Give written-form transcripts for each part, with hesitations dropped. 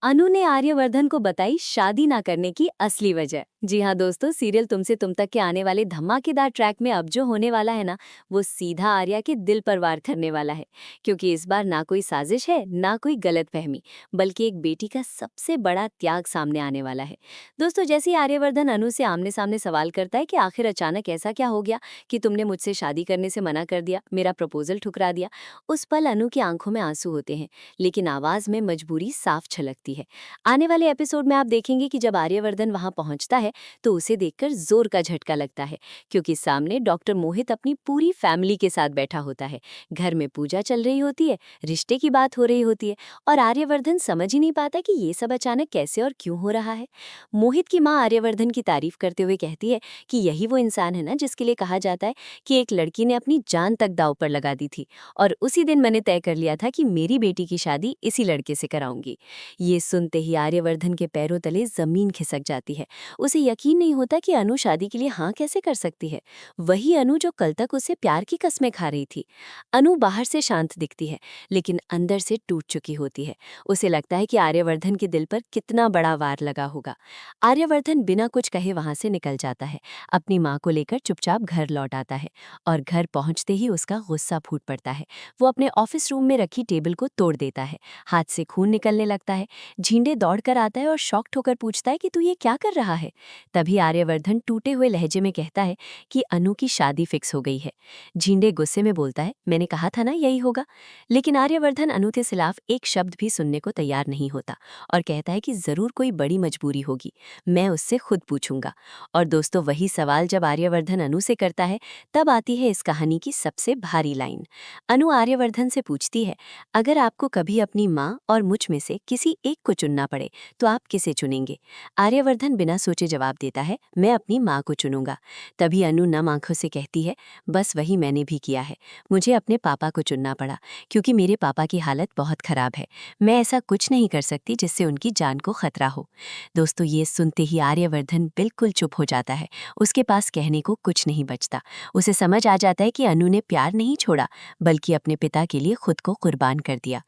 अनु ने आर्यवर्धन को बताई शादी ना करने की असली वजह। जी हाँ दोस्तों, सीरियल तुमसे तुम तक के आने वाले धमाकेदार ट्रैक में अब जो होने वाला है ना, वो सीधा आर्या के दिल पर वार करने वाला है। क्योंकि इस बार ना कोई साजिश है, ना कोई गलतफहमी, बल्कि एक बेटी का सबसे बड़ा त्याग सामने आने वाला है। दोस्तों, जैसे ही आर्यवर्धन अनु से आमने सामने सवाल करता है कि आखिर अचानक ऐसा क्या हो गया कि तुमने मुझसे शादी करने से मना कर दिया, मेरा प्रपोजल ठुकरा दिया, उस पल अनु की आंखों में आंसू होते हैं, लेकिन आवाज में मजबूरी साफ छलकती है। आने वाले एपिसोड में आप देखेंगे कि जब आर्यवर्धन वहां पहुंचता है तो उसे देखकर जोर का झटका लगता है, क्योंकि सामने डॉक्टर मोहित अपनी पूरी फैमिली के साथ बैठा होता है। घर में पूजा चल रही होती है, रिश्ते की बात हो रही होती है, और आर्यवर्धन समझ ही नहीं पाता कि ये सब अचानक कैसे और क्यों हो रहा है। मोहित की माँ आर्यवर्धन की तारीफ करते हुए कहती है कि यही वो इंसान है ना जिसके लिए कहा जाता है कि एक लड़की ने अपनी जान तक दांव पर लगा दी थी, और उसी दिन मैंने तय कर लिया था कि मेरी बेटी की शादी इसी लड़के से कराऊंगी। ये सुनते ही आर्यवर्धन के पैरों तले जमीन खिसक जाती है। उसे यकीन नहीं होता कि अनु शादी के लिए हाँ कैसे कर सकती है। वही अनु जो कल तक उसे प्यार की कस्में खा रही थी। अनु बाहर से शांत दिखती है, लेकिन अंदर से टूट चुकी होती है। उसे लगता है कि आर्यवर्धन के दिल पर कितना बड़ा वार लगा होगा। आर्यवर्धन बिना कुछ कहे वहां से निकल जाता है, अपनी माँ को लेकर चुपचाप घर लौट आता है, और घर पहुंचते ही उसका गुस्सा फूट पड़ता है। वो अपने ऑफिस रूम में रखी टेबल को तोड़ देता है, हाथ से खून निकलने लगता है। झींडे दौड़कर आता है और शॉक्ड होकर पूछता है कि तू ये क्या कर रहा है। तभी आर्यवर्धन टूटे हुए लहजे में कहता है कि अनु की शादी फिक्स हो गई है। झींडे गुस्से में बोलता है, मैंने कहा था ना यही होगा। लेकिन आर्यवर्धन अनु के खिलाफ एक शब्द भी सुनने को तैयार नहीं होता, और कहता है कि जरूर कोई बड़ी मजबूरी होगी, मैं उससे खुद पूछूंगा। और दोस्तों, वही सवाल जब आर्यवर्धन अनु से करता है, तब आती है इस कहानी की सबसे भारी लाइन। अनु आर्यवर्धन से पूछती है, अगर आपको कभी अपनी माँ और मुझ में से किसी एक को चुनना पड़े तो आप किसे चुनेंगे? आर्यवर्धन बिना सोचे जवाब देता है, मैं अपनी माँ को चुनूंगा। तभी अनु नम आंखों से कहती है, बस वही मैंने भी किया है। मुझे अपने पापा को चुनना पड़ा, क्योंकि मेरे पापा की हालत बहुत खराब है। मैं ऐसा कुछ नहीं कर सकती जिससे उनकी जान को खतरा हो। दोस्तों, ये सुनते ही आर्यवर्धन बिल्कुल चुप हो जाता है। उसके पास कहने को कुछ नहीं बचता। उसे समझ आ जाता है कि अनु ने प्यार नहीं छोड़ा, बल्कि अपने पिता के लिए खुद को कुर्बान कर दिया।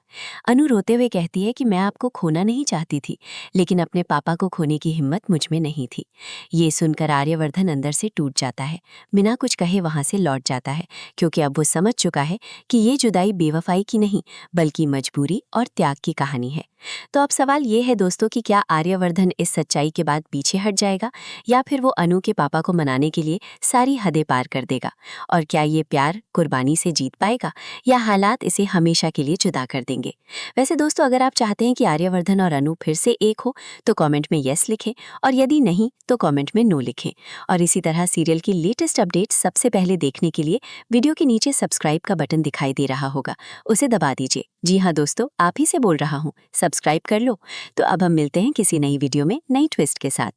अनु रोते हुए कहती है कि मैं आपको खोना नहीं चाहती थी, लेकिन अपने पापा को खोने की हिम्मत मुझ में नहीं थी। ये सुनकर आर्यवर्धन अंदर से टूट जाता है, बिना कुछ कहे वहां से लौट जाता है, क्योंकि अब वो समझ चुका है कि ये जुदाई बेवफाई की नहीं, बल्कि मजबूरी और त्याग की कहानी है। तो अब सवाल ये है दोस्तों कि क्या आर्यवर्धन इस सच्चाई के बाद पीछे हट जाएगा, या फिर वो अनु के पापा को मनाने के लिए सारी हदें पार कर देगा? और क्या ये प्यार कुर्बानी से जीत पाएगा, या हालात इसे हमेशा के लिए जुदा कर देंगे? वैसे दोस्तों, अगर आप चाहते हैं कि आर्यवर्धन और अनु फिर से एक हो तो कमेंट में यस लिखें, और यदि नहीं तो कमेंट में नो लिखें। और इसी तरह सीरियल की लेटेस्ट अपडेट सबसे पहले देखने के लिए वीडियो के नीचे सब्सक्राइब का बटन दिखाई दे रहा होगा, उसे दबा दीजिए। जी हाँ दोस्तों, आप ही से बोल रहा हूँ, सब्सक्राइब कर लो। तो अब हम मिलते हैं किसी नई वीडियो में नई ट्विस्ट के साथ।